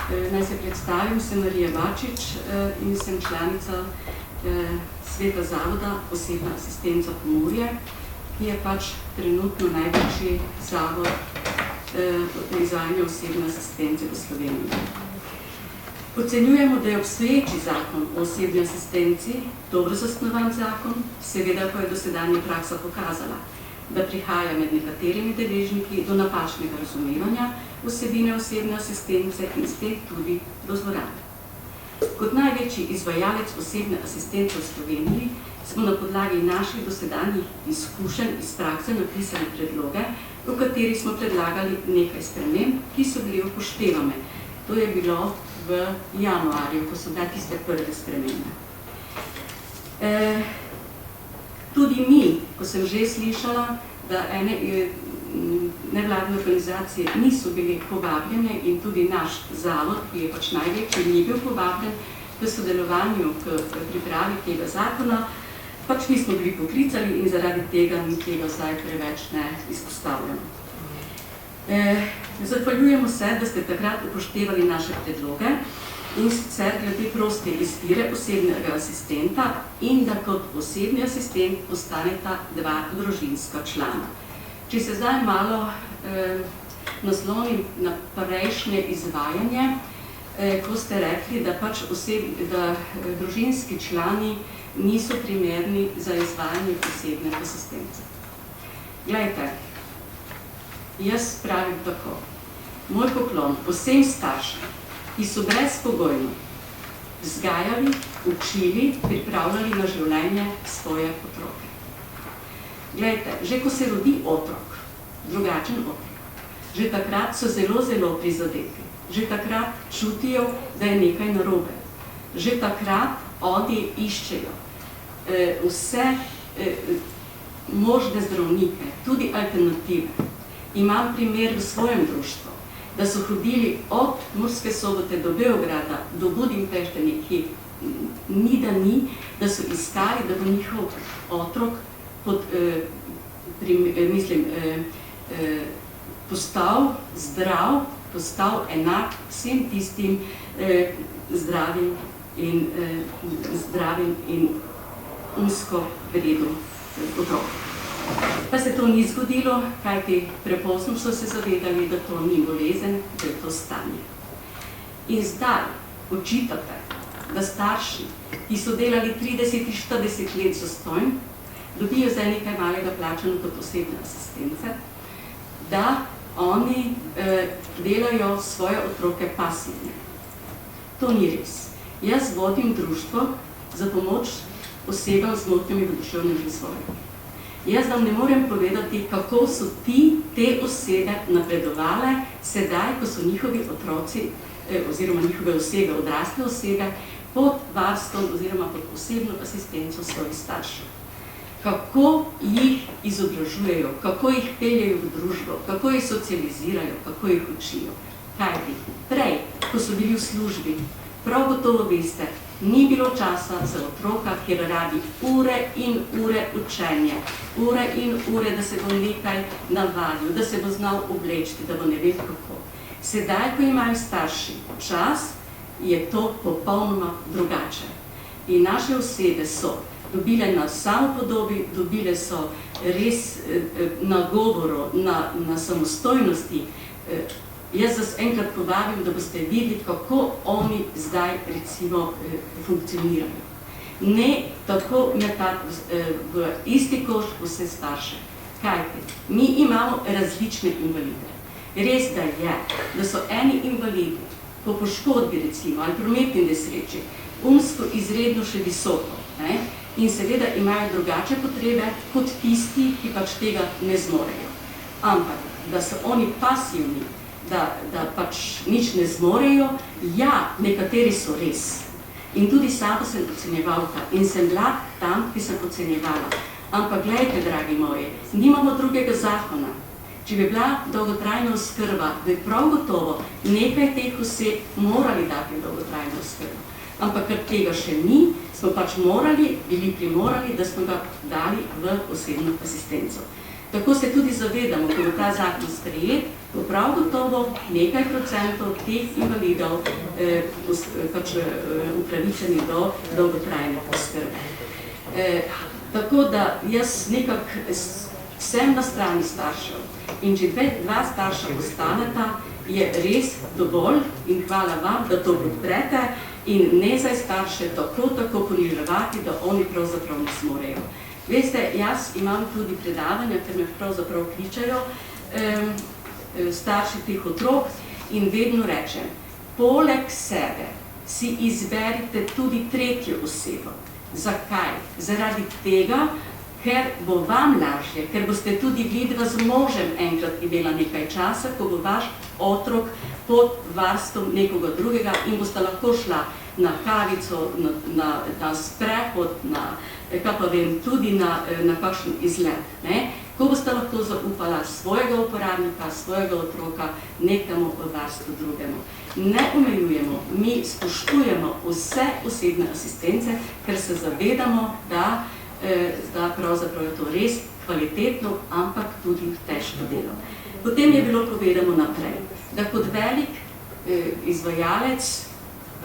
Naj se predstavim, sem Marija Bačič in sem članica Sveta zavoda Osebna asistenca Pomurje, ki je pač trenutno največji zavod v izvajanju osebne asistence v Sloveniji. Ocenjujemo, da je obstoječi zakon o osebni asistenci dobro zasnovan zakon, seveda pa je dosedanja praksa pokazala, da prihaja med nekaterimi deležniki do napačnega razumevanja vsebine osebne asistence in spet tudi do zlorabe. Kot največji izvajalec osebne asistence v Sloveniji smo na podlagi naših dosedanjih izkušenj iz prakse napisali predloge, v kateri smo predlagali nekaj sprememb, ki so bili upoštevane. To je bilo v januarju, ko so bile tiste prve spremembe. Tudi mi, ko sem že slišala, da ene nevladne organizacije niso bili povabljene in tudi naš zavod, ki je pač največji, ni bil povabljen v sodelovanju k pripravi tega zakona, pač nismo bili poklicali in zaradi tega mi tega zdaj preveč ne izpostavljamo. Zahvaljujemo se, da ste takrat upoštevali naše predloge in sicer glede proste izbire osebnega asistenta in da kot osebni asistent postaneta dva družinska člana. Če se zdaj malo naslonim na prejšnje izvajanje, ko ste rekli, da pač družinski člani niso primerni za izvajanje osebne asistence. Glejte, jaz pravim tako, moj poklon vsem staršem, ki so brezpogojno vzgajali, učili, pripravljali na življenje svoje otroke. Glejte, že ko se rodi otrok, drugačen otrok, že takrat so zelo, zelo prizadeti. Že takrat čutijo, da je nekaj narobe. Že takrat oni iščejo vse možne zdravnike, tudi alternative. Imam primer v svojem društvu, da so hodili od Murske Sobote do Beograda, do Budimpešte nekje, ni da ni, da so iskali, da bo njihov otrok postal zdrav, postal enak vsem tistim zdravim in umsko vredu otrok. Pa se to ni zgodilo, kajti prepozno so se zavedali, da to ni bolezen, da je to stanje. In zdaj očitate, da starši, ki so delali 30-40 let zastonj, dobijo zdaj nekaj malega plačano kot osebne asistence, da oni delajo svoje otroke pasivne. To ni res. Jaz vodim društvo za pomoč osebam z motnjami v duševnem razvoju. Jaz vam ne morem povedati, kako so te osebe napredovale sedaj, ko so njihovi otroci oziroma njihove osebe, odrasle osebe, pod varstvom oziroma pod osebno asistenco svojih staršev. Kako jih izobražujejo, kako jih peljejo v družbo, kako jih socializirajo, kako jih učijo. Kajti prej, ko so bili v službi, prav gotovo veste, ni bilo časa za otroka, kjer rabi ure in ure učenja, ure in ure, da se bo nekaj navadil, da se bo znal oblečiti, da bo ne vem kako. Sedaj, ko imajo starši čas, je to popolnoma drugače. In naše osebe so dobile na samopodobi, dobile so res na govoru, na samostojnosti. Jaz vas enkrat povabim, da boste videli, kako oni zdaj recimo funkcionirajo. Ne tako metati v isti koš vse starše. Kajte, mi imamo različne invalide. Res da je, da so eni invalidi po poškodbi recimo ali prometni nesreči umsko izredno še visoko, in seveda imajo drugače potrebe kot tisti, ki pač tega ne zmorejo. Ampak, da so oni pasivni, da pač nič ne zmorejo, ja, nekateri so res. In tudi sama sem ocenjevalka in sem bila tam, ki sem ocenjevala. Ampak gledajte, dragi moji, nimamo drugega zakona. Če bi bila dolgotrajna oskrba, bi prav gotovo nekaj teh oseb morali dati dolgotrajno oskrbo. Ampak ker tega še ni, smo pač bili primorali, da smo ga dali v osebno asistenco. Tako se tudi zavedamo, ko bo ta zakon sprejet, bo prav gotovo nekaj procentov teh invalidov upravičeni do dolgotrajne oskrbe. Tako da jaz nekako sem na strani staršev in če dva starša ostaneta, je res dovolj in hvala vam, da to podprete in ne za starše tako poniževati, da oni pravzaprav ne zmorejo. Veste, jaz imam tudi predavanja, ker me pravzaprav kličajo starši teh otrok in vedno rečem, poleg sebe si izberite tudi tretjo osebo. Zakaj? Zaradi tega, ker bo vam lažje, ker boste tudi vidva z možem enkrat imela nekaj časa, ko bo vaš otrok pod varstvom nekoga drugega in boste lahko šla na kavico, na sprehod, tudi na kakšen izlet. Ko boste lahko zaupala svojega uporabnika, svojega otroka nekemu v varstvu drugemu. Ne omejujemo, mi spoštujemo vse osebne asistence, ker se zavedamo, da pravzaprav je to res kvalitetno, ampak tudi težko delo. Potem je bilo povedano naprej, da kot velik izvajalec,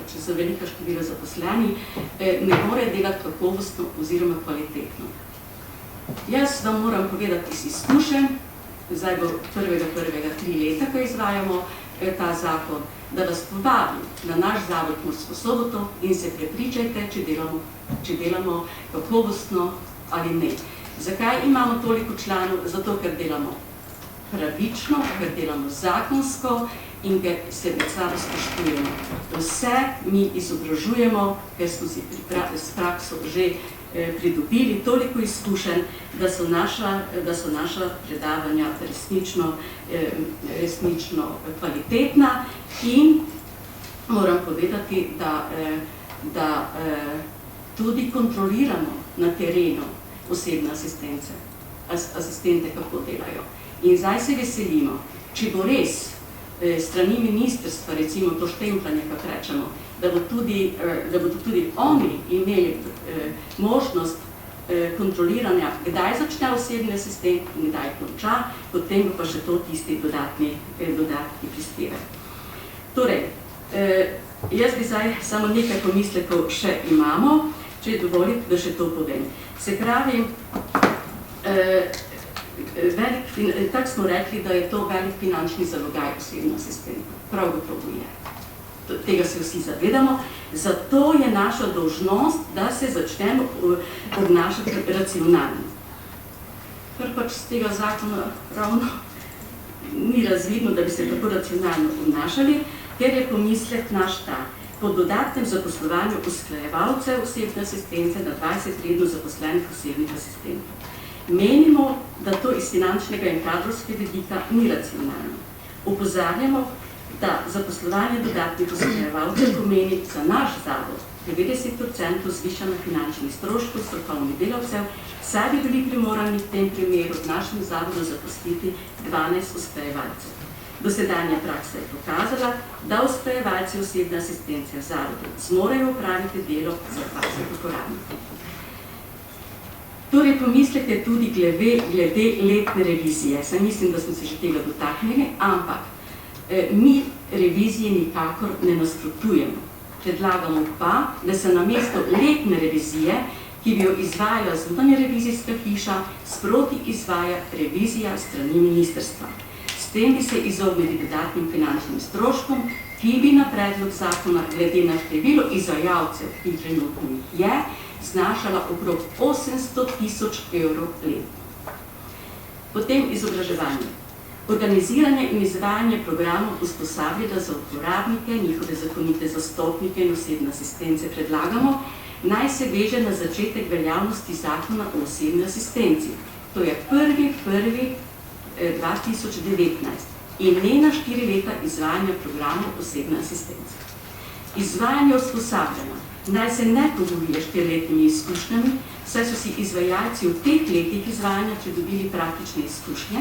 če so velika števila zaposleni, ne more delati kakovostno oziroma kvalitetno. Jaz vam moram povedati iz izkušenj, zdaj bo 1.1. 3 leta, ko izvajamo ta zakon, da vas povabim na naš zavod Mursko Soboto in se prepričajte, če delamo kakovostno ali ne. Zakaj imamo toliko članov? Zato, ker delamo pravično, ker delamo zakonsko in ker se med sabo spoštujemo. Vse mi izobražujemo, ker smo si s prakso že pridobili toliko izkušenj, da so naša predavanja resnično kvalitetna in moram povedati, da tudi kontroliramo na terenu osebne asistente, kako delajo. In zdaj se veselimo, če bo res strani ministrstva, recimo to štempljanje, kako rečemo, da bodo tudi oni imeli možnost kontroliranja, kdaj začne osebni asistent in kdaj konča, potem bo pa še to tisti dodatni prispevek. Torej, jaz bi zdaj samo nekaj pomislekov še imamo, če dovolite, da še to povem. Se pravi, tako smo rekli, da je to velik finančni zalogaj osebno asistenta. Prav gotovo je. Tega se vsi zavedamo. Zato je naša dolžnost, da se začnemo obnašati racionalno. Ker pač z tega zakona ravno ni razvidno, da bi se tako racionalno obnašali, ker je pomislek naš ta. Po dodatnem zaposlovanju usklajevalcev osebne asistence na 20 redno zaposlenih osebnih asistentov. Menimo, da to iz finančnega in kadrovskega vidika ni racionalno. Opozarjamo, da zaposlovanje dodatnih usklajevalcev pomeni za naš zavod 90% zvišanja finančnih stroškov strokovnih delavcev, saj bi bili primorani v tem primeru v našem zavodu zaposliti 12 usklajevalcev. Dosedanja praksa je pokazala, da usklajevalci osebne asistence v zavodu zmorejo opraviti delo za 20 uporabnikov. Torej, pomislite tudi glede letne revizije. Saj mislim, da smo se že tega dotaknili, ampak mi revizije nikakor ne nasprotujemo. Predlagamo pa, da se namesto letne revizije, ki bi jo izvajala zunanja revizijska hiša, sproti izvaja revizija strani ministrstva. S tem bi se izognili dodatnim finančnim stroškom, ki bi na predlog zakona glede na število izvajalcev, ki trenutno je, znašala okrog 800.000 evrov letno. Potem izobraževanje. Organiziranje in izvajanje programov usposabljanja za uporabnike, njihove zakonite zastopnike in osebne asistence predlagamo, naj se veže na začetek veljavnosti zakona o osebni asistenci. To je 1.1.2019 in ne na 4 leta izvajanja programov osebne asistence. Izvajanje usposabljanja naj se ne pogovuje s 4-letnimi izkušnjami, saj so si izvajalci v teh letih izvajanja pridobili praktične izkušnje,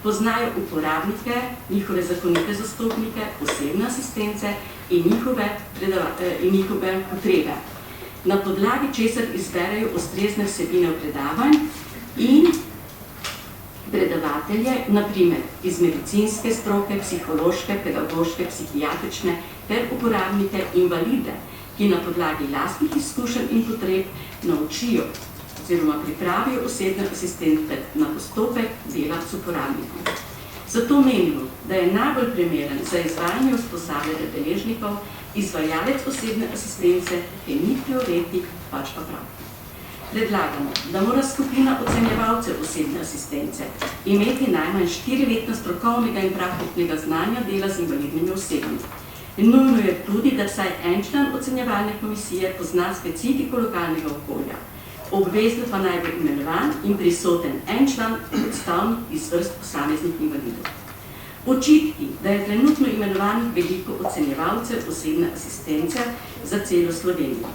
poznajo uporabnike, njihove zakonite zastopnike, osebne asistence in njihove potrebe. Na podlagi česar izberejo ustrezne vsebine v predavanj in predavatelje, naprimer iz medicinske stroke, psihološke, pedagoške, psihiatrične ter uporabnike invalide, ki na podlagi lastnih izkušenj in potreb naučijo oziroma pripravijo osebne asistente na postopek dela s uporabnikom. Zato menimo, da je najbolj primeren za izvajanje usposabljanja deležnikov izvajalec osebne asistence, ki ni teoretik, pač pa prav. Predlagamo, da mora skupina ocenjevalcev osebne asistence imeti najmanj 4-letna strokovnega in praktičnega znanja dela z invalidnimi osebami. Nujno je tudi, da vsaj en član ocenjevalne komisije pozna specifiko lokalnega okolja. Obvezno pa naj bo imenovan in prisoten en član predstavnik iz vrst posameznih invalidov. Očitki, da je trenutno imenovanih veliko ocenjevalcev osebne asistence za celo Slovenijo.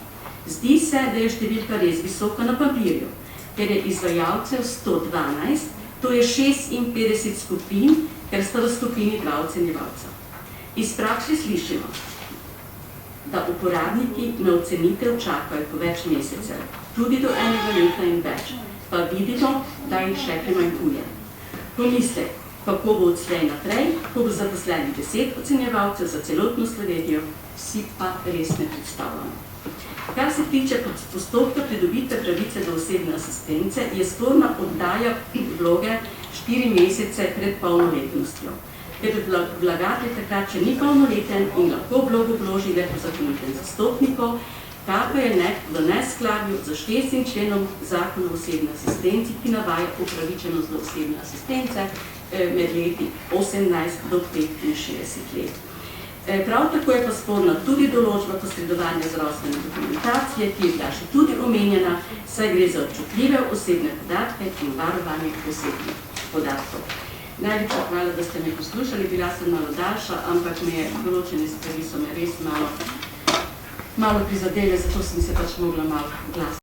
Zdi se, da je številka res visoka na papirju, ker je izvajalcev 112, to je 56 skupin, ker sta v skupini 2 ocenjevalca. Iz prakse slišimo, da uporabniki na ocenitev čakajo po več mesecev, tudi do 1 leta in več, pa vidimo, da jih še primanjkuje. Pomislek, kako bo odslej naprej, ko bo zaposlenih 10 ocenjevalcev za celotno Slovenijo, si pa res ne predstavljamo. Kar se tiče postopka pridobitve pravice do osebne asistence, je sporna oddaja vloge 4 mesece pred polnoletnostjo, ker vlagatelj takrat še ni polnoleten in lahko vlogo vloži le po zakonitem zastopniku, kar pa je v neskladju z 6. členom Zakona o osebni asistenci, ki navaja upravičenost do osebne asistence med leti 18 do 65 let. Prav tako je pa sporna tudi določba posredovanja zdravstvene dokumentacije, ki je bila še tudi omenjena, saj gre za občutljive osebne podatke in varovanje osebnih podatkov. Najlepša hvala, da ste me poslušali, bila sem malo daljša, ampak določene stvari so me res malo prizadele, zato sem se pač mogla malo glasiti.